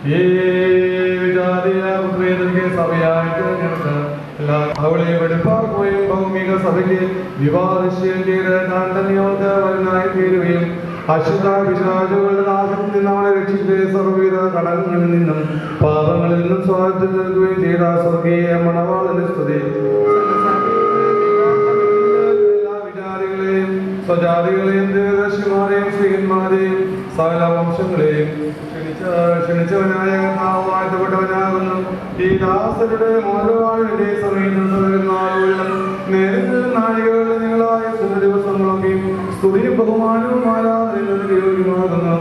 ഈ വിജാതീയ പുത്രേതന്റെ സഭയായിട്ട് ഞങ്ങൾക്ക് എല്ലാ അവളെ വെടിപ്പാക്കുകയും ഭൗമിക സഭയ്ക്ക് വിവാദശ്യം ചെയ്ത് താൻ തന്നെയോർക്ക് വരനായി തീരുകയും അശുദ്ധ പിശാചുകളുടെ നാശത്തിൽ നിന്ന് അവളെ രക്ഷിച്ച് സർവ്വവിധ കടങ്ങളിൽ നിന്നും പാപങ്ങളിൽ നിന്നും സ്വാതന്ത്ര്യം നൽകുകയും ചെയ്ത സ്വർഗീയ മണവാളന്റെ സ്തുതി. എല്ലാ വിചാരികളെയും സ്വജാതികളെയും ദീർഘദർശിമാരെയും ശ്രീകന്മാരെയും സകല വംശങ്ങളെയും ക്ഷണിച്ചവനായ വാഴ്ത്തപ്പെട്ടവനാകുന്നു. ഈ ദാസരുടെ മോരവാഴിന്റെ സമയത്തും നേരിട്ട് നാഴികകളുടെ നിങ്ങളായ ദിവസങ്ങളൊക്കെയും സ്തുതിയും ബഹുമാനവും ആരാധനയും യോഗ്യമാകുന്നു.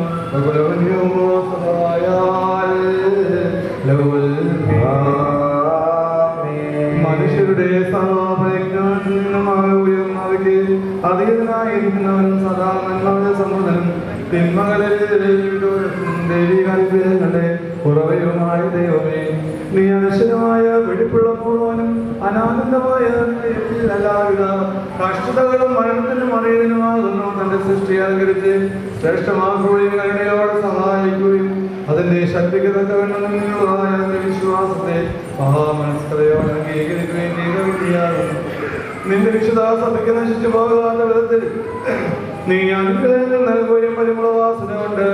മനുഷ്യരുടെ സമാപരിജ്ഞാനത്തിൽ നിന്നുമായ ഉയർന്നവയ്ക്ക് അതീതനായിരിക്കുന്നവനും സദാ നന്മയുടെ സമ്മതനും തിന്മകളിൽ ദൈവികാനുഗ്രഹങ്ങളുടെ ഉറവയുമായ ദൈവമേ, നീ അനശ്വരമായ വെടിപ്പുള്ള പൂർവനും അനാനന്ദമായ എല്ലാവിധ കഷ്ടതകളും മരണത്തിനും അറിയുന്നതിനുമാകുന്നു. തന്റെ സൃഷ്ടി അലങ്കരിച്ച് ശ്രേഷ്ഠമാക്കുകയും കരുണയോടെ സഹായിക്കുകയും അതിന്റെ ശക്തിക്ക് തക്കവണ്ണം നിങ്ങളുള്ളതായ വിശ്വാസത്തെ മഹാമനസ്കതയോടെ അംഗീകരിക്കുകയും ചെയ്ത വിദ്യയാകുന്നു. നിന്റെ വിശുദ്ധ സഭയ്ക്ക് നശിച്ചു പോകാത്ത വിധത്തിൽ നീ അനുഗ്രഹങ്ങൾ നൽകുകയും പരിമളവാസന കൊണ്ട്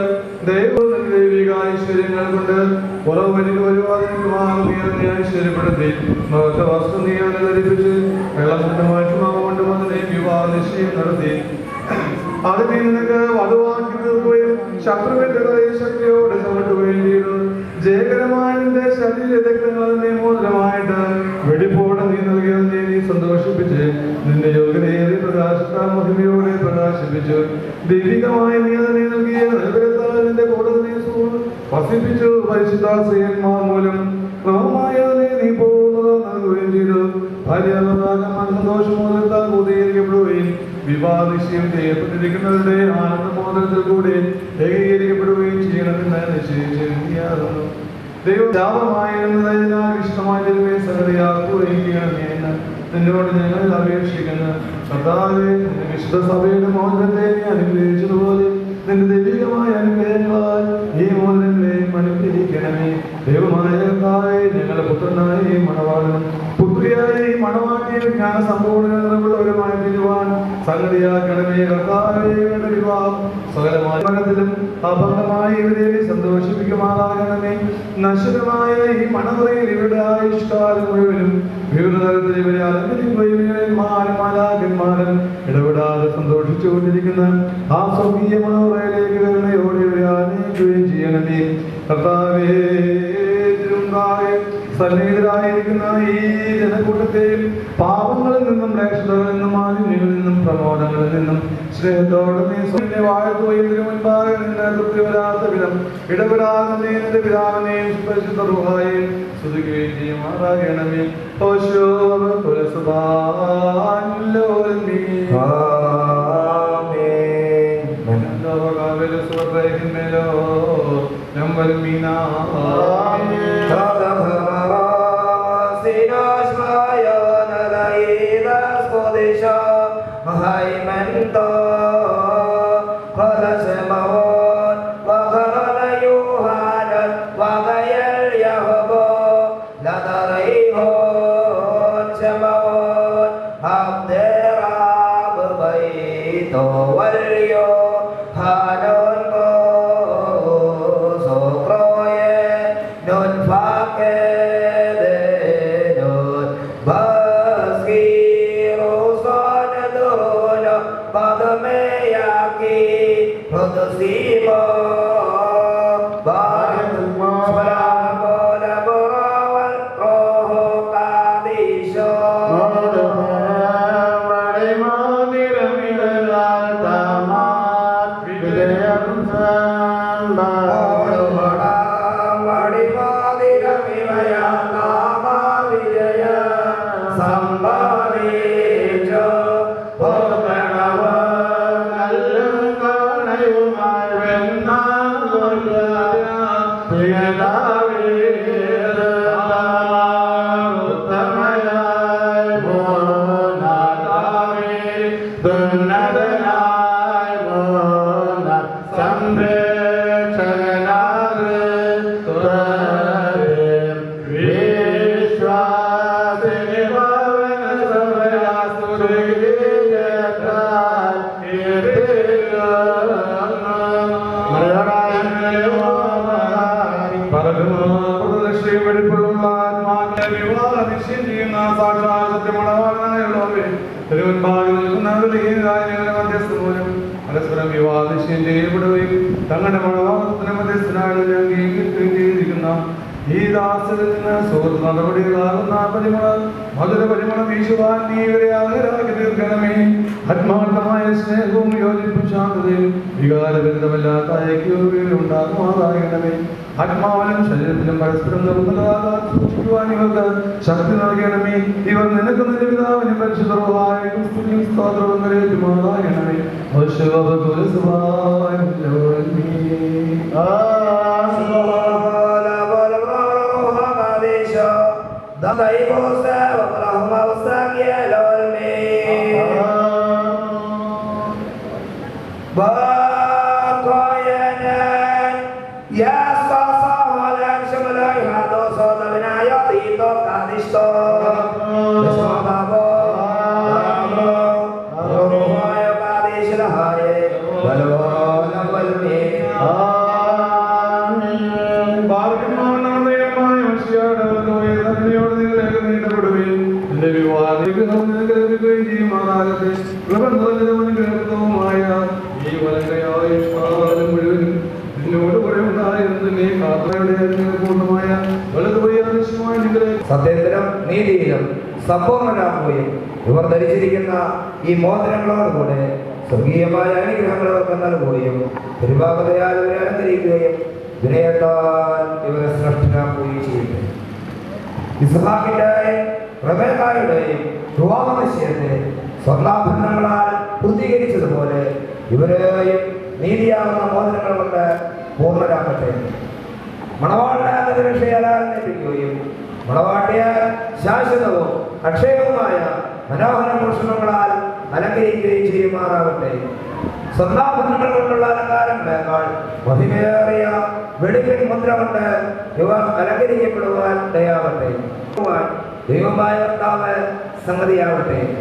ദൈവിക ഐശ്വര്യങ്ങൾ കൊണ്ട് കുറവനിക്ക് ഒരുപാട് ഐശ്വര്യപ്പെടുത്തി വസ്തു നീ ധരിപ്പിച്ച് വെള്ളം മാറ്റുമാകൊണ്ട് അതിനെ വിവാഹ നിശ്ചയം നടത്തി. അതിനെ നിനക്ക് വധുവാക്കി തീർക്കുകയും ശത്രുവിന്റെ ശക്തിയോടെ ചവിട്ടുകയും ചെയ്തു. ജയകരമായ നിന്റെ ശരീരരക്തങ്ങൾ അതിനെ മോചനമായിട്ട് വെടിപ്പോടെ നീ നൽകിയതിനെ നീ സന്തോഷിപ്പിച്ച് നിന്റെ യോഗ്യതയേറെ പ്രകാശത്താൽ മഹിമയോടെ പ്രകാശിപ്പിച്ചു. ദൈവികമായി നീ അതിനെ നൽകിയ നൽകത്താൽ നിന്റെ കൂടെ നീ വസിപ്പിച്ചു. പരിശുദ്ധ ശ്രീയന്മാർ മൂലം ക്രമമായ നീ പോകുന്നത് നൽകുകയും ചെയ്തു. ഭാര്യാഭർത്താക്കന്മാർ സന്തോഷമോദത്താൽ പൂർത്തീകരിക്കപ്പെടുകയും വിവാഹ നിശ്ചയം ചെയ്യപ്പെട്ടിരിക്കുന്നവരുടെ ആനന്ദമോദനത്തിൽ കൂടെ ഏകീകരിക്കപ്പെടുകയും ചെയ്യണമെന്ന് നിശ്ചയിച്ചിരിക്കുന്നു. ദൈവം ശാപമായിരുന്നതിനാൽ ഇഷ്ടമായ സഹതയാക്കുകയും ചെയ്യണമേ എന്ന് നിന്നോട് ഞങ്ങൾ അപേക്ഷിക്കുന്നു. കർത്താവേ, നിന്റെ വിശുദ്ധ സഭയുടെ മോചനത്തെ നീ അനുഗ്രഹിച്ചതുപോലെ നിന്റെ ദൈവികമായ അനുഗ്രഹങ്ങളാൽ ഈ മോചനങ്ങളെയും അനുഗ്രഹിക്കണമേ. ദൈവമായ കർത്താവേ, ഞങ്ങളുടെ പുത്രനായ ഈ മണവാളനും പുത്രിയായ ഈ മണവാട്ടിയെ ജ്ഞാന സമ്പൂർണ്ണതയുള്ളവരുമായി തീരുവാൻ സംഗതിയാക്കണമേ. കർത്താവേ, വിവാഹം സകലമായ മനത്തിലും അഭംഗമായി ഇവരെ സന്തോഷിപ്പിക്കുമാറാകണമേ. നശ്വരമായ ഈ മണമുറയിൽ ഇവരുടെ ആയുഷ്കാലം മുഴുവനും വിവിധ തരത്തിൽ ഇവരെ അലങ്കരിക്കുകയും മാലാകന്മാരും ഇടപെടാതെ സന്തോഷിച്ചുകൊണ്ടിരിക്കുന്ന ആ സ്വർഗീയ മണമുറയിലേക്ക് കരുണയോടെ ഇവരെ ആനയിക്കുകയും ചെയ്യണമേ. കർത്താവേ, സന്നിഹിതരായിരിക്കുന്ന ഈ ജനക്കൂട്ടത്തെയും പാപങ്ങളിൽ നിന്നും രക്ഷതകളിൽ നിന്നും മാലിന്യങ്ങളിൽ നിന്നും പ്രമോദങ്ങളിൽ നിന്നും സ്നേഹത്തോടെ നീ സ്വന്തം വാഴ്ത്തുകയും മുൻപാകെ നിന്നെ തൃപ്തി വരാത്ത വിധം ഇടപെടാതെ നീ നിന്റെ പിതാവിനെയും പരിശുദ്ധ റൂഹായെയും സ്തുതിക്കുകയും ചെയ്യുമാറാകണമേ. സംരക്ഷകനാക് പ്രദക്ഷിണയും വെടിപ്പുള്ള ആത്മാക്കളെ വിവാഹ നിശ്ചയം ചെയ്യുന്ന സാക്ഷാൽ സത്യമണവാനായുള്ളവരെ തിരുവൻപാകി നിൽക്കുന്നവരുടെ മധ്യസ്ഥ മൂലം പരസ്പരം വിവാഹ നിശ്ചയം ചെയ്യപ്പെടുകയും തങ്ങളുടെ മണവാളത്തിന് മധ്യസ്ഥനായി അംഗീകരിക്കുകയും ചെയ്തിരിക്കുന്ന ഈ ദാസരിൽ നിന്ന് സുഹൃത്ത് നടപടികളാകുന്ന മധുര പരിമളം വീശുവാൻ നീ ഇവരെ അർഹരാക്കി തീർക്കണമേ. ആത്മാർത്ഥമായ സ്നേഹവും യോജിപ്പും ശാന്തതയും വികാരബന്ധമില്ലാത്ത ഐക്യവും ഉണ്ടാകുമാറാകണമേ. ആത്മാവിലും ശരീരത്തിലും പരസ്പരം നിർമ്മലതാകാൻ സൂക്ഷിക്കുവാൻ ഇവർക്ക് ശക്തി നൽകണമേ. ഇവർ നിനക്ക് നിന്റെ പിതാവിനും പരിശുദ്ധമായ ക്രിസ്തുവിനും സ്തോത്രവും കരേറ്റുമാറാകണമേ. സത്യത്തിലും നീതിയിലും സമ്പൂർണ്ണരാകുകയും ഇവർ ധരിച്ചിരിക്കുന്ന ഈ മോതിരങ്ങളോടുകൂടെ സ്വർഗീയമായ അനുഗ്രഹങ്ങൾ അവർക്ക് നൽകുകയും തിരുവാകതയാൽ ഇവരെ അലങ്കരിക്കുകയും വിനയത്താൽ ഇവരെ ശ്രേഷ്ഠരാക്കുകയും ചെയ്യും. ഇസ്ഹാക്കിന്റെയും റബേക്കായുടെയും വിവാഹ നിശ്ചയത്തെ സ്വർണ്ണാഭരണങ്ങളാൽ പൂർത്തീകരിച്ചതുപോലെ ഇവരെയും നീതിയാകുന്ന മോതിരങ്ങൾ കൊണ്ട് പൂർണ്ണരാക്കട്ടെ. മണവാളിനെ രക്ഷയാൽ ലഭിക്കുകയും മണവാട്ടിയെ ശാശ്വതവും അക്ഷയവുമായ മനോഹര ഭൂഷണങ്ങളാൽ അലങ്കരിക്കുകയും ചെയ്യുമാറാകട്ടെ. സ്വർണ്ണാഭരണങ്ങൾ കൊണ്ടുള്ള അലങ്കാരങ്ങളെക്കാൾ മഹിമയേറിയ വെടിപ്പിൻ മുദ്ര കൊണ്ട് ഇവർ അലങ്കരിക്കപ്പെടുവാൻ ദയാവട്ടെ. ദൈവമായ കർത്താവ് സംഗതിയാവട്ടെ.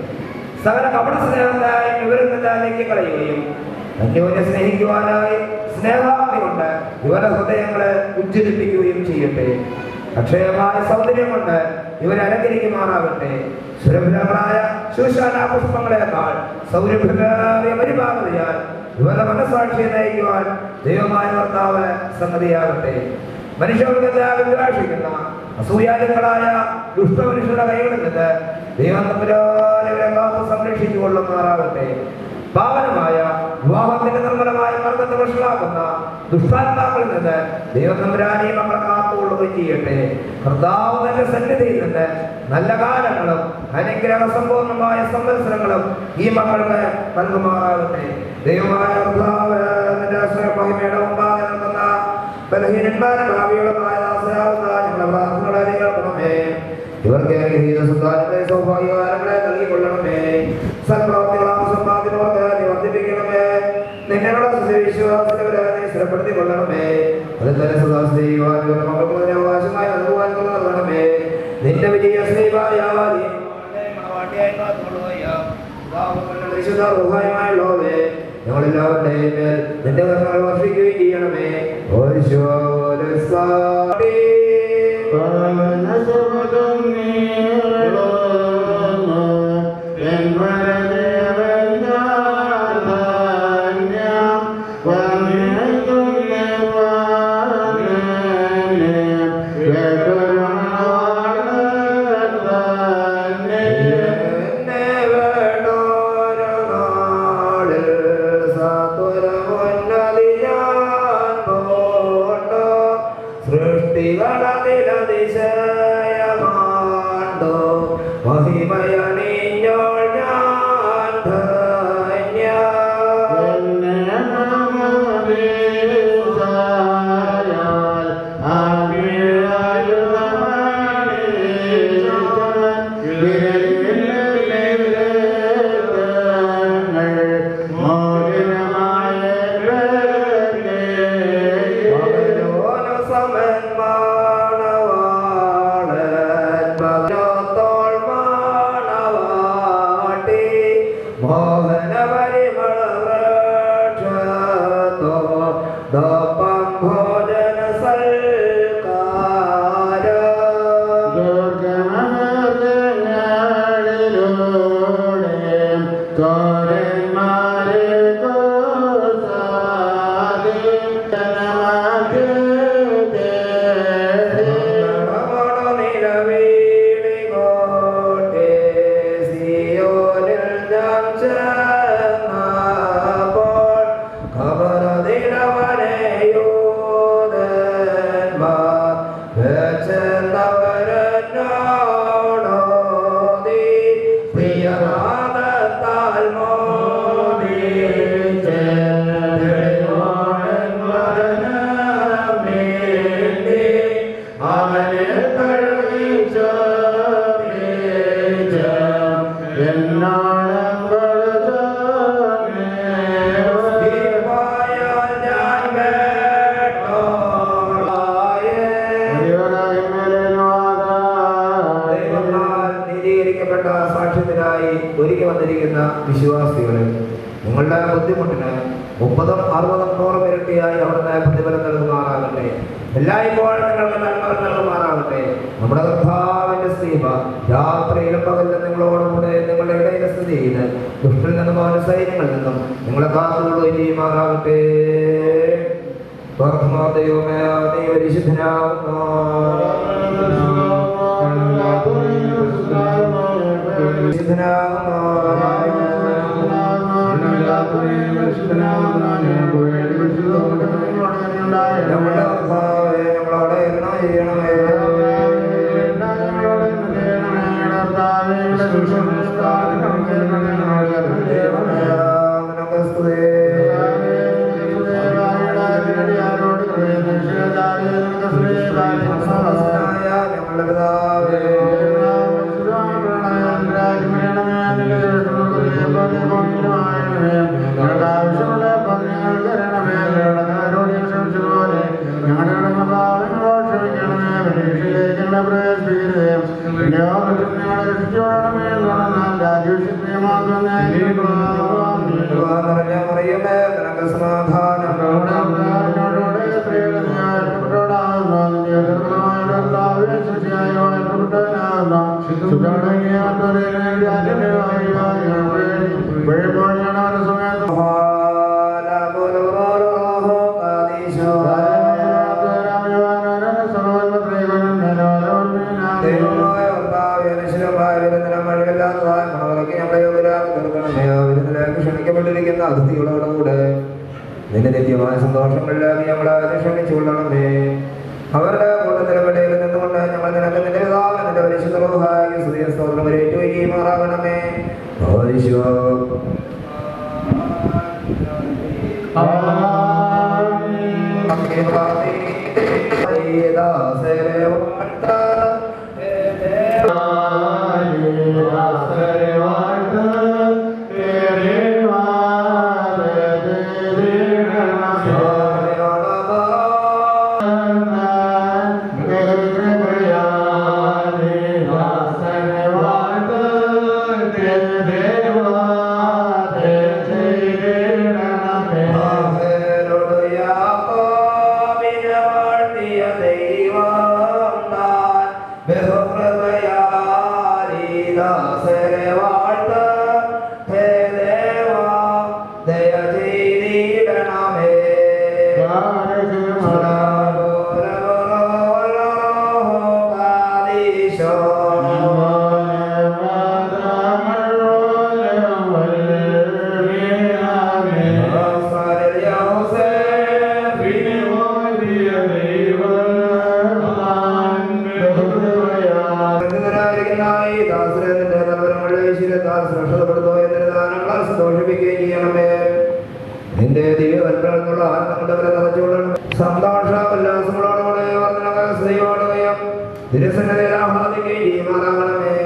സകല കപട സ്നേഹത്തായി ഇവരിൽ നിന്ന് നീക്കിക്കളയുകയും അന്യോന്യം സ്നേഹിക്കുവാനായി സ്നേഹാഗ്നി കൊണ്ട് ഇവരുടെ ഹൃദയങ്ങളെ ഉജ്ജ്വലിപ്പിക്കുകയും ചെയ്യട്ടെ. അക്ഷയമായ സൗന്ദര്യം കൊണ്ട് ഇവരെ അലങ്കരിക്കുമാറാകട്ടെ. സുരഭിലങ്ങളായ ശൂശാന പുഷ്പങ്ങളെക്കാൾ സൗരഭ്യമേറിയ പരിപാകതയാൽ ഇവരുടെ മനസ്സാക്ഷിയെ നയിക്കുവാൻ ദൈവമായ കർത്താവ് സംഗതിയാകട്ടെ. മനുഷ്യവർഗത്തെ വിദ്വേഷിക്കുന്ന അസൂയാലുക്കളായ ദുഷ്ടമനുഷ്യരുടെ കൈകളിൽ നിന്ന് ദൈവം തമ്പുരാനെ കാത്ത് സംരക്ഷിച്ചു കൊള്ളുമാറാകട്ടെ. പാവനമായ വിവാഹത്തിന്റെ നിർമ്മലമായ മാർഗത്തെ വഷളാക്കുന്ന ദുഷ്ടാത്മാക്കളിൽ നിന്ന് ദൈവം തമ്പുരാനെ മക്കളെ കാത്തുകൊള്ളുകയും ചെയ്യട്ടെ. കർത്താവ് തന്റെ സന്നിധിയിൽ നിന്ന് നല്ല കാലങ്ങളും അനുഗ്രഹ സമ്പൂർണമായ സംവത്സരങ്ങളും ഈ മക്കൾക്ക് നൽകുമാറാകട്ടെ. ദൈവമായ കർത്താവ് മഹിമയുടെ മുമ്പാകെ നിൽക്കുന്ന ബലഹീനന്മാരും ഭാവികളുമായ ഞങ്ങളുടെ പ്രാർത്ഥനകളെ കേൾക്കണമേ. ഇവർക്ക് അനുഗ്രഹീത സന്താനങ്ങളെ സൗഭാഗ്യകാലങ്ങളെ നൽകിക്കൊള്ളണമേ. സൽപ്രവർത്തികളാം സമ്പാദ്യമോർക്ക് നീ വർദ്ധിപ്പിക്കണമേ. നിങ്ങളുടെ വിശ്വാസത്തിനെ സ്ഥിരപ്പെടുത്തി കൊള്ളണമേ. അതിൽ തന്നെ സദാസ് ചെയ്യുവാൻ മക്കൾക്ക് അവകാശമായി നൽകുവാൻ നൽകണമേ. നിന്റെ വിജയ വിശുദ്ധമായുള്ളവേ ഞങ്ങളെല്ലാവരുടെയും മേൽ നിന്റെ കർമ്മങ്ങൾ വർഷിക്കുകയും ചെയ്യണമേ. അവനെ സാക്ഷ്യത്തിനായി ഒരുക്കി വന്നിരിക്കുന്ന വിശ്വാസികളെ, നിങ്ങളുടെ ബുദ്ധിമുട്ടിന് 30, 60, 100 ഇരട്ടിയായി അവിടുന്ന് പ്രതിഫലം നൽകുമാറാകട്ടെ. എല്ലായ്പ്പോഴും നിങ്ങൾക്ക് നന്മകൾ നൽകുമാറാകട്ടെ. നമ്മുടെ കർത്താവിന്റെ സ്നേഹ രാത്രിയിലും പകലും നിങ്ങളോടുകൂടെ നിങ്ങളുടെ ഇടയിൽ സ്ഥിതി ചെയ്ത് ദുഷ്ടനിൽ നിന്നും അവന്റെ സൈന്യങ്ങളിൽ നിന്നും നിങ്ങളെ കാത്തുകൊള്ളുകയും ചെയ്യുമാറാകട്ടെ. ദൈവമേ, നീ പരിശുദ്ധനാകുന്നു. ക്ഷണിക്കപ്പെട്ടിരിക്കുന്ന അതിഥികളോടുകൂടെ നിന്റെ നിത്യമായ സന്തോഷങ്ങളിലേക്ക് ഞങ്ങളെ ക്ഷണിച്ചുകൊള്ളണമേ. അവരുടെ കൂട്ടത്തിലപ്പെടയിൽ നിന്നുകൊണ്ട് ഞങ്ങൾ നിനക്ക് നിന്റെ പിതാവ് നിന്റെ പരിശുദ്ധ റൂഹായി സ്തുതിയും സ്തോത്രവും ഏറ്റുവയ്ക്കുകയുമാറാകണമേ. നിന്റെ ദിവ്യവൽപ്പനങ്ങളുള്ള ആനന്ദങ്ങളെ നിറച്ചുകൊള്ളണം. സന്തോഷ ഉല്ലാസങ്ങളോടുകൂടെ സ്ത്രീയോടുകയും തിരുസന്നതയിൽ ആഹ്ലാദിക്കുകയും ചെയ്യുമാറാകണമേ.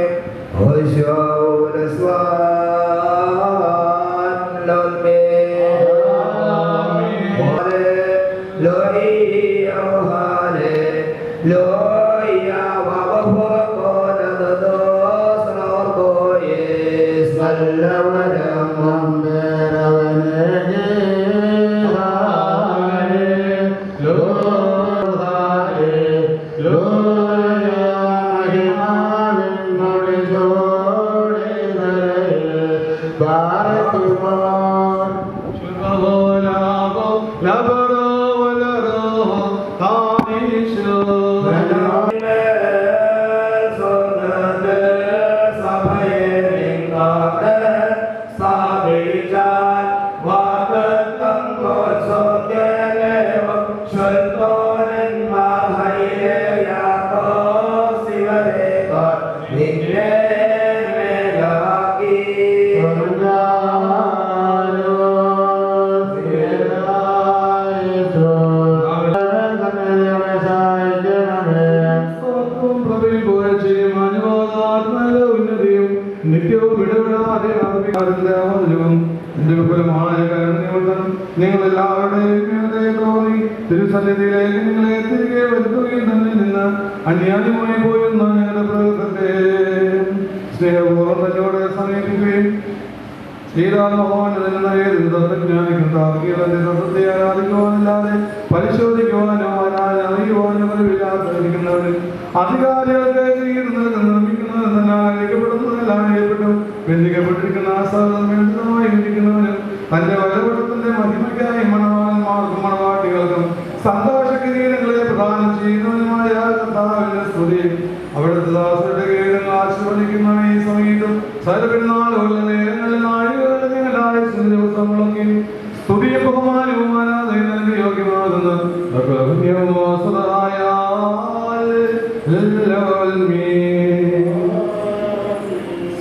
Amen. എന്റെ വിപുലമായ കരുണയോടും നിങ്ങളെല്ലാവരുടെയും തോന്നി തിരുസന്നിധിയിലേക്ക് നിങ്ങളെ തിരികെ വരുത്തുകയും തന്നെ നിന്ന് അന്യായമായി പോയിരുന്ന ഞങ്ങളുടെ പ്രകൃതത്തെ സ്നേഹപൂർവ്വം തന്നോട് സമീപിക്കുകയും ആരാധിക്കുവാനല്ലാതെ പരിശോധിക്കുവാനോ അറിയുവാനോ അറിവില്ലാതിരിക്കുന്നവരും അധികാരികൾക്ക് നിർമ്മിക്കുന്നതെല്ലാം ഏർപ്പെട്ടു ബന്ധിക്കപ്പെട്ടിരിക്കുന്ന ആസാദമായിരിക്കുന്നവനും തന്റെ വലപടത്തിന്റെ മഹിമയ്ക്കായി മണവാളന്മാർക്കും മണവാട്ടികൾക്കും സന്തോഷ കിരീടങ്ങളെ പ്രദാനം ചെയ്യുന്നവനുമായ കർത്താവിന്റെ സ്തുതി അവിടുത്തെ ദാസരുടെ കിരീടങ്ങൾ ആശീർവദിക്കുന്ന ഈ സമയത്തും സകലപെരുന്നാളുകളുടെ നേരങ്ങളിൽ നാഴികകളുടെ ഞങ്ങളായ ദിവസങ്ങളൊക്കെ സ്തുതിയും ബഹുമാനവും ആരാധനയും നൽകി യോഗ്യമാകുന്ന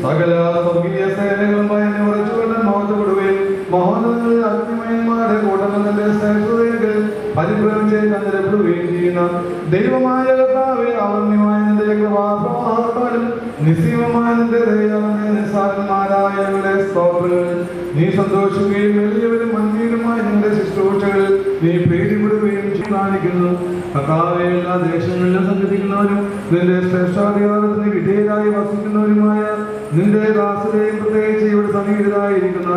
സകല സ്വർഗീയ സേനകളും ഭയന്ന് ഉറച്ചുകൊണ്ട് മോഹപ്പെടുകയും മഹോന്നതങ്ങളിൽ അഗ്നിമയന്മാരുടെ കൂട്ടങ്ങളുടെ ശ്രേഷ്ഠതയിൽ പരിഭ്രമിച്ച് കണ്ടിരപ്പെടുകയും ചെയ്യുന്ന ദൈവമായ കർത്താവേ, അവർണ്യമായ നിന്റെ കൃപാപ്രവാഹത്താലും നിസ്സീമമായ നിന്റെ ദൈവങ്ങളുടെ നിസ്സാരന്മാരായവരുടെ സ്തോത്രങ്ങളിൽ നീ സന്തോഷിക്കുകയും വലിയവരും മന്യരുമായ നിന്റെ ശുശ്രൂഷകളിൽ നീ പ്രീതിപ്പെടുകയും കാണിക്കുന്നു. കർത്താവേ, എല്ലാ ദേശങ്ങളിലും സഞ്ചരിക്കുന്നവരും നിന്റെ ശ്രേഷ്ഠാധികാരത്തിന് വിധേയരായി വസിക്കുന്നവരുമായ നിന്റെ ദാസരെയും പ്രത്യേകിച്ച് ഇവിടെ സന്നിഹിതരായിരിക്കുന്ന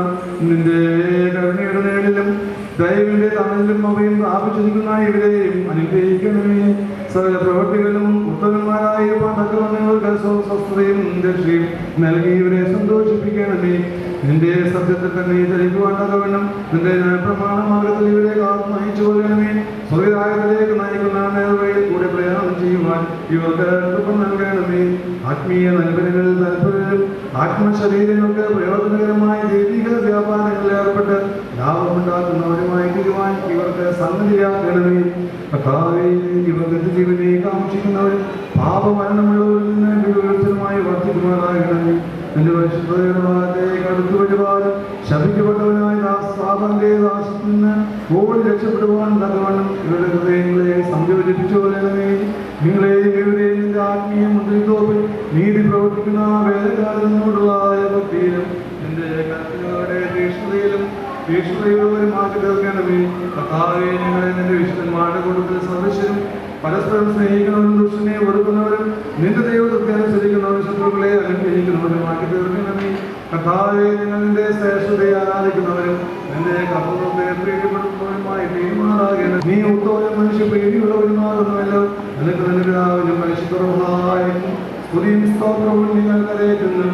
നിന്റെ കരുണയുടെ നേടിലും ദൈവന്റെ തണലിലും അവയും പ്രാപിച്ചിരിക്കുന്ന ഇവരെയും അനുഗ്രഹിക്കണമേ. സകല പ്രവൃത്തികളിലും ഉത്തമന്മാരായിരിക്കാൻ തക്കവണ്ണങ്ങൾക്ക് സ്വസ്ഥതയും രക്ഷയും നൽകി ഇവരെ സന്തോഷിപ്പിക്കണമേ. നിന്റെ സത്യത്തിൽ തന്നെ ചലിക്കുവാൻ തക്കവണ്ണം നിന്റെ പ്രമാണ മാർഗത്തിൽ ഇവരെ കാത്തു നയിച്ചു കൊള്ളണമേ. സ്വർഗ്ഗരാജ്യത്തിലേക്ക് നയിക്കുന്ന നേർവഴിയിൽ കൂടെ പ്രയാണം ചെയ്യുവാൻ ഇവർക്ക് കൃപ നൽകണമേ. ആത്മീയ നൽകലുകളിൽ താല്പര്യവും ആത്മശരീരങ്ങൾക്ക് പ്രയോജനകരമായ ദൈവിക വ്യാപാരങ്ങളിൽ ഏർപ്പെട്ട് ലാഭമുണ്ടാക്കുന്നവരുമായി തീരുവാൻ ഇവർക്ക് സംഗതിയാക്കണമേ. കർത്താവേ, ഇവർക്ക് ജീവനെ കാക്ഷിക്കുന്നവരും പാപമരണമുള്ളവരിൽ നിന്ന് വിവരമായി വർദ്ധിക്കുമാറാകണമേ. എന്റെ പരിശുദ്ധയുടെ ഭാഗത്തേക്ക് അടുത്തു വരുവാനും ശപിക്കപ്പെട്ടവനായ സാധാരണ ദാസത്തിൽ നിന്ന് ഓടി രക്ഷപ്പെടുവാൻ തക്കവണ്ണം ഇവരുടെ ഹൃദയങ്ങളെ സംയോജിപ്പിച്ചു കൊള്ളണമേ. നിങ്ങളെയും ഇവരെയും നിന്റെ ആത്മീയ മുദ്രത്തോപ്പിൽ നീതി പ്രവർത്തിക്കുന്ന വേദകാലത്തിനോടുള്ള ഭക്തിയിലും എന്റെ കൽപ്പനകളുടെ തീക്ഷ്ണതയുള്ളവരുമാക്കി തീർക്കണമേ. കർത്താവേ, ഞങ്ങളെ നിന്റെ വിശുദ്ധന്മാരുടെ കൂട്ടത്തിൽ സദസ്യരും പരസ്പരം സ്നേഹിക്കുന്നവരും ദുഷ്ടനെ വെറുക്കുന്നവരും നിന്റെ ദൈവത്തെ അനുസരിക്കുന്നവരും ശത്രുക്കളെ അനുഗ്രഹിക്കുന്നവരുമാക്കി തീർക്കണമേ. കർത്താവേ, നിങ്ങൾ നിന്റെ ശ്രേഷ്ഠതയെ ആരാധിക്കുന്നവരും നിന്റെ കർത്തവ്യത്തെ പ്രീതിപ്പെടുത്തുന്നവരുമായി തീരുമാനാകണം. നീ ഉത്തമ മനുഷ്യ പ്രീതിയുള്ളവരുമാകുന്നുവല്ലോ. നിനക്ക് നിന്റെ പിതാവിനും പരിശുദ്ധമായ സ്തുതിയും സ്തോത്രവും നിങ്ങൾ കരയേറ്റുന്നു.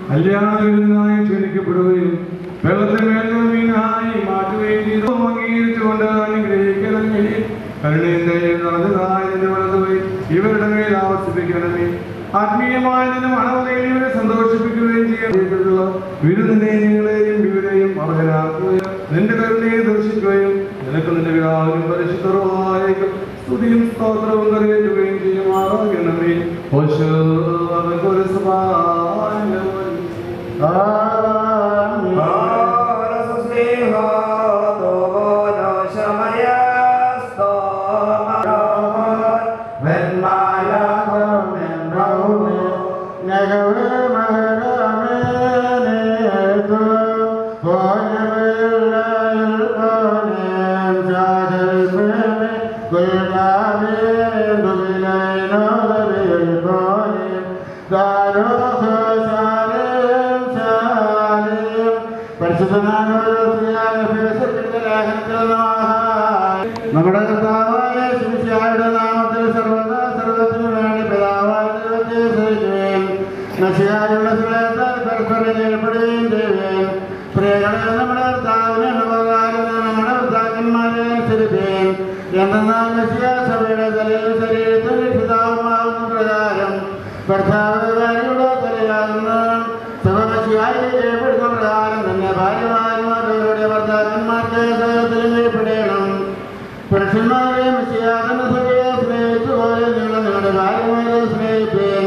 കല്യാണവിരുന്നായി ക്ഷണിക്കപ്പെടുകയും വെള്ളത്തിന്മേൽമീനായി മാറ്റുകയും ചെയ്തു അംഗീകരിച്ചുകൊണ്ട് അനുഗ്രഹിക്കണമേ. കരുണയും നടന്നതായതിന്റെ വലതുപോയി ഇവരുടെ മേൽ ആവർത്തിപ്പിക്കണമേ. ആത്മീയമായതിനും അണവതയിൽ ഇവരെ സന്തോഷിപ്പിക്കുകയും ചെയ്യപ്പെട്ടുള്ള വിരുന്നിനെയും ഇവരെയും അർഹരാക്കുകയും നിന്റെ കരുണയെ ദർശിക്കുകയും നിനക്ക് നിന്റെ പിതാവിനും പരിശുദ്ധരുമായേക്കും സ്തുതിയും സ്തോത്രവും കരയേറ്റുകയും ചെയ്യുമാറാകണമേ. നമ്മുടെ കർത്താവായ ശിശുയുടെ നാമത്തിൽ സർവത്തിനു വേണ്ടി പിതാവായ ദൈവത്തെ സ്തുതിക്കുകയും നശിയായുള്ള സമയത്താൽ പരസ്പരം ഏർപ്പെടുകയും ചെയ്യുകയും പ്രിയകളെ നമ്മുടെ കർത്താവിനെ നമ്മുടെ ഭർത്താക്കന്മാരെ അനുസരിക്കുകയും എന്തെന്നാൽ നശിയ സഭയുടെ തലയിൽ ശരീരത്തിൽ രക്ഷിതാവുമാകുന്ന പ്രകാരം ഭർത്താവുകാരിയുടെ തലയാകുന്ന സഭ നശിയായി ഏർപ്പെടുന്ന പ്രകാരം തന്നെ ഭാര്യമാരുടെ ഭർത്താക്കന്മാർക്ക് സഹത്തിലും ഏർപ്പെടണം. പുരുഷന്മാരെ മിശിയാകുന്ന സഭയെ സ്നേഹിച്ചുപോലെ നിങ്ങളുടെ ഭാര്യമാരെ സ്നേഹിക്കുകയും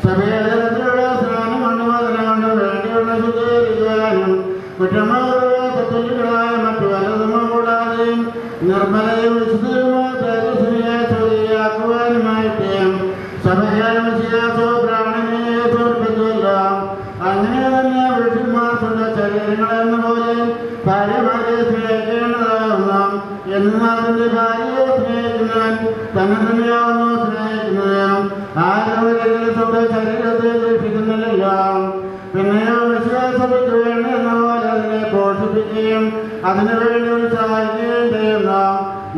സഭയെ തരത്തിലുള്ള സ്നാനം കൊണ്ടും അതിനെ കൊണ്ടും വേണ്ടിയുള്ള ശുദ്ധീകരിക്കുവാനും കുറ്റമാരുടെ തെറ്റുകളായ മറ്റു വലതും കൂടാതെയും നിർമ്മലയും വിശുദ്ധവുമായ തേജസ്വിനിയെ ചോദ്യയാക്കുവാനുമായിട്ട് സഭയായ മിശിയാസോ പ്രാണനെ തോൽപ്പിച്ചുവല്ലോ. അങ്ങനെ തന്നെ പുരുഷന്മാർ സ്വന്തം ശരീരങ്ങളെന്ന പോലെ ഭാര്യമാരെ സ്നേഹിക്കേണ്ടതാകുന്നു. എന്നാൽ തന്റെ ഭാര്യയെ സ്നേഹിക്കുന്നവൻ തന്നെ തന്നെയാവുന്നു സ്നേഹിക്കുന്നതിനും ആരും സ്വന്തം ശരീരത്തെ ദൂഷിക്കുന്നില്ലല്ലോ. പിന്നെയോ വിശ്വാസത്തിന് വേണ്ടി എന്ന പോലെ അതിനെ പോഷിപ്പിക്കുകയും അതിനുവേണ്ടി ഉത്സാഹിക്കുകയും ചെയ്യുന്നു.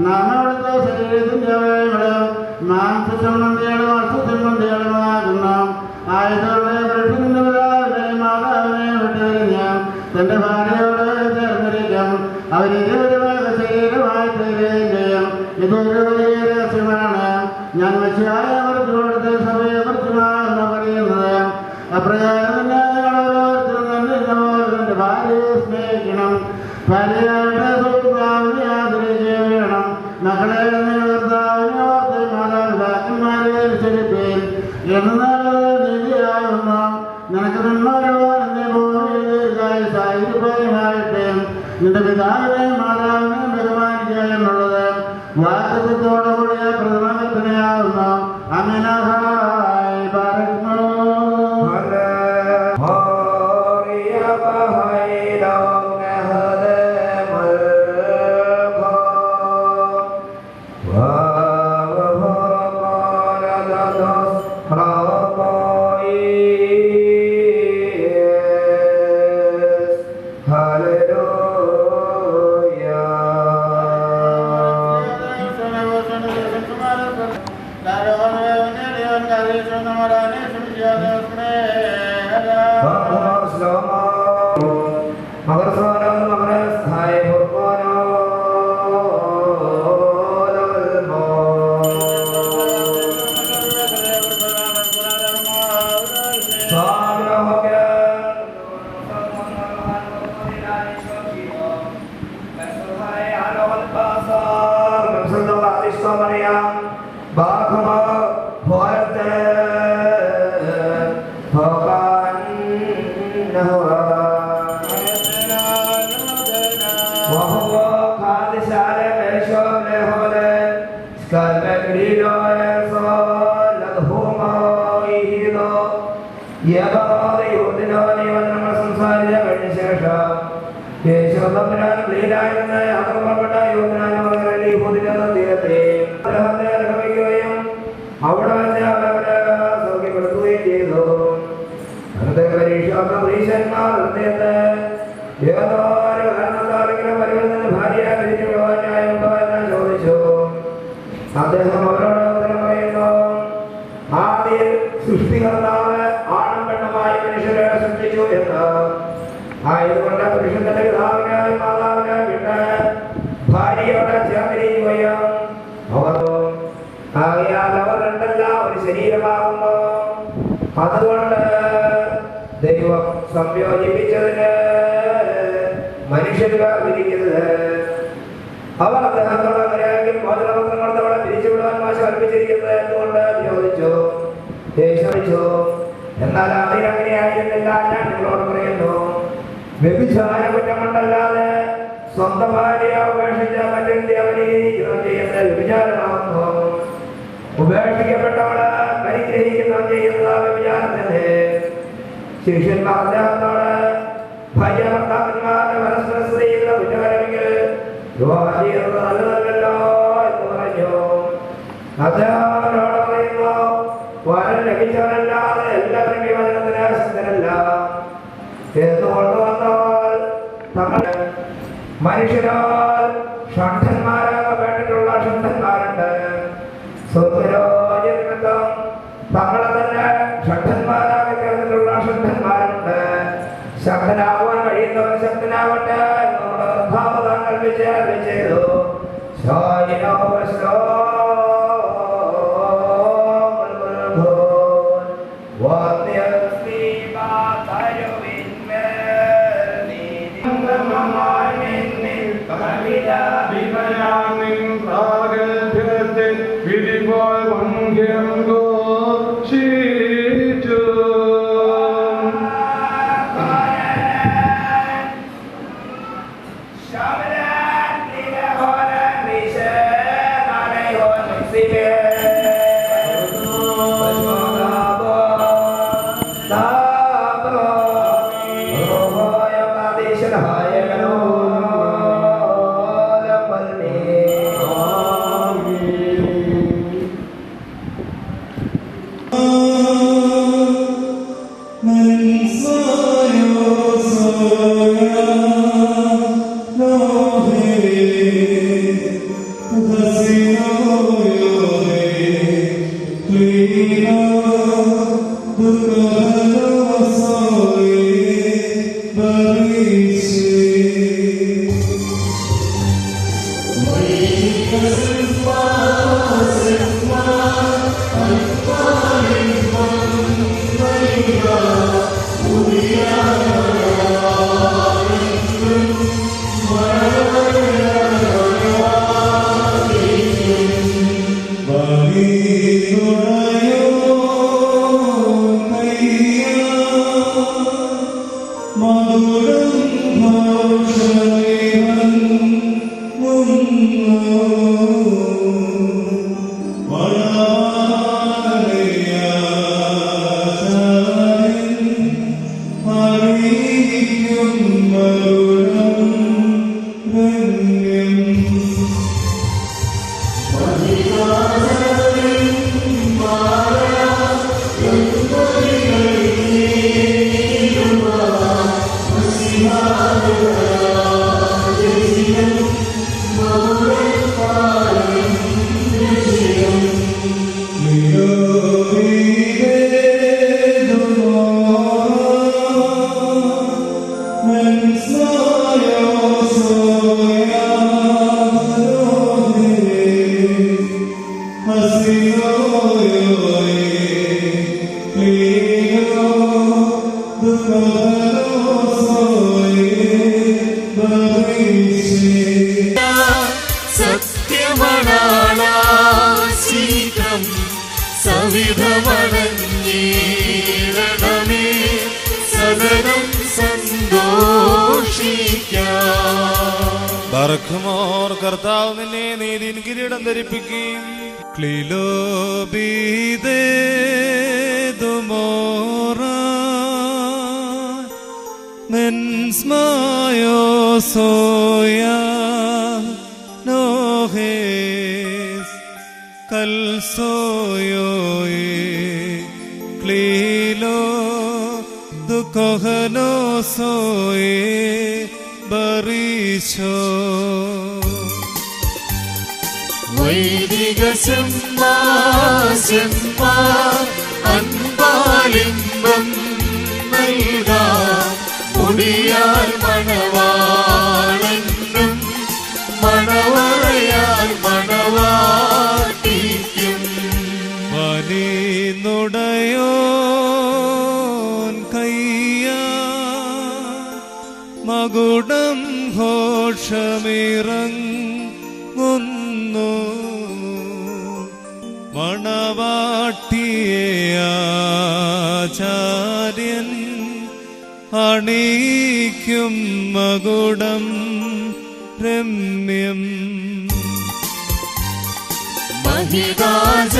നാം അവിടുത്തെ ശരീരത്തിന്റെ അവയവങ്ങളും മാംസസംബന്ധികളും അർത്ഥസംബന്ധികളുമാകുന്നു. ആയതോടെ പുരുഷന്റെ മാതാവിനെ വിട്ടുകഴിഞ്ഞ് തന്റെ ഭാര്യയോട് ചേർന്നിരിക്കും. അവരിരുവരുമായ ശരീരമായി തീരുകയും ചെയ്യും. ഇതൊരു വലിയ രഹസ്യമാണ്. ഞാൻ മനുഷ്യരായ അവർക്ക് കൊടുത്ത സഭയെ കുറിച്ചുമാണെന്ന് പറയുന്നത്. അപ്രകാരം തന്നെ ഓരോരുത്തരും തന്റെ ഭാര്യയെ സ്നേഹിക്കണം. ഭാര്യയായിട്ട് സുഹൃത്താവിനെ ആദരിക്കുകയും വേണം. മക്കളെ കർത്താവിനെ ഓർത്ത് മാതാപിതാക്കന്മാരെ അനുസരിപ്പീൻ എന്നാൽ നീതിയാകുന്നു. നിനക്ക് നന്മ ഭൂമിയിൽ സായിരിപ്പായിട്ട് നിന്റെ പിതാവിനെയും മാതാവിനെയും ബഹുമാനിക്കുക എന്നുള്ളത് വാക്തത്വത്തോടുകൂടിയ പ്രഥമ കൽപ്പനയാകുന്നു. അമിനഹായ് പറയുന്നു. സംസാരിച്ച കഴിഞ്ഞ ശേഷം അവിടെ സൗഖ്യപ്പെടുത്തുകയും ചെയ്തു. പരീക്ഷന്മാർ ഏതോരു കാരണത്താലെങ്കിലും പരിവർത്തന ഭാര്യ പിരിച്ചുവിടുവാനായുണ്ടോ എന്ന് ചോദിച്ചു. അദ്ദേഹം അവരോട് ഉത്തരം പറയുന്നു, ആദ്യം സൃഷ്ടികർത്താവ് ആണും പെണ്ണുമായി മനുഷ്യരെ സൃഷ്ടിച്ചു എന്ന്. ആയതുകൊണ്ട് പുരുഷന്റെ പിതാവിനായി മാതാവിനായി വിട്ട് ഭാര്യയോട് ചേർന്നിരിക്കുകയും ആകയാൽ അവർ രണ്ടെല്ലാം ഒരു ശരീരമാകുന്നു. അതുകൊണ്ട് ദൈവം സംയോജിപ്പിച്ചതിന് മനുഷ്യർ വിധിക്കരുത്. അവർ അദ്ദേഹത്തോടെ മര്യാദയ്ക്ക് മോചനപത്രങ്ങളോടെ പിരിച്ചുവിടുവാൻ മാശ കൽപ്പിച്ചിരിക്കുന്നത് എന്തുകൊണ്ട് ചോദിച്ചു. എന്നാൽ അതിൽ അങ്ങനെയായിരുന്നില്ല. ഞാൻ നിങ്ങളോട് പറയുന്നു, വ്യഭിചാര കുറ്റമുണ്ടല്ലാതെ സ്വന്തം ഭാര്യയെ ഉപേക്ഷിച്ച മറ്റെന്ത് അവനിരിക്കുകയും ചെയ്യുന്നത് വ്യഭിചാരമാകുന്നു. ഉപേക്ഷിക്കപ്പെട്ടവള് പരിഗ്രഹിക്കുകയും ചെയ്യുന്നത് വ്യഭിചാരത്തിന്റെ. ശിഷ്യന്മാർ അദ്ദേഹത്തോട് ഭാര്യ ഭർത്താക്കന്മാരുടെ പരസ്പര സ്ത്രീയുടെ കുറ്റകരമെങ്കിൽ വിവാഹം ചെയ്യുന്നത് നല്ലതല്ലോ എന്ന് പറഞ്ഞു. അദ്ദേഹം അവരോട് പറയുന്നു, വരം ലഭിച്ചവരല്ലാതെ എല്ലാവരും വിവചനത്തിന് സിദ്ധരല്ല. എന്തുകൊണ്ട് വന്നാൽ തങ്ങൾ മനുഷ്യരാൽ ഷണ്ഠന്മാരാകപ്പെട്ടിട്ടുള്ള ഷണ്ഠന്മാരുണ്ട്. സ്വർഗരാജ്യനിമിത്തം തങ്ങളെ തന്നെ ഷണ്ഠന്മാരാക്കി തീർന്നിട്ടുള്ള ഷണ്ഠന്മാരുണ്ട്. ശക്തനാവാൻ കഴിയുന്നവർ ശക്തനാവട്ടെ എന്നുള്ള കർത്താവ് കൽപ്പിച്ച് ചെയ്തു. സവിധമടഞ്ഞിടണമേ സദനം സന്തോഷിക്കാം. ബർഖുമോർ കർത്താവ് നിന്നെ നീതിൻ കിരീടം ധരിപ്പിക്കും. വൈദിക അൻപാലിംബം നൽകാം. മുടിയാൽ മണവാളനും മണവറയാൽ മണവാട്ടിക്കും. പനിന്നുടയോൻ കയ്യ മകുടം ഘോഷമിറങ്ങുന്നു. മണവാട്ടിയെ ആചാര്യൻ അണിയിക്കും മകുടം രമ്യം. മഹിതാജ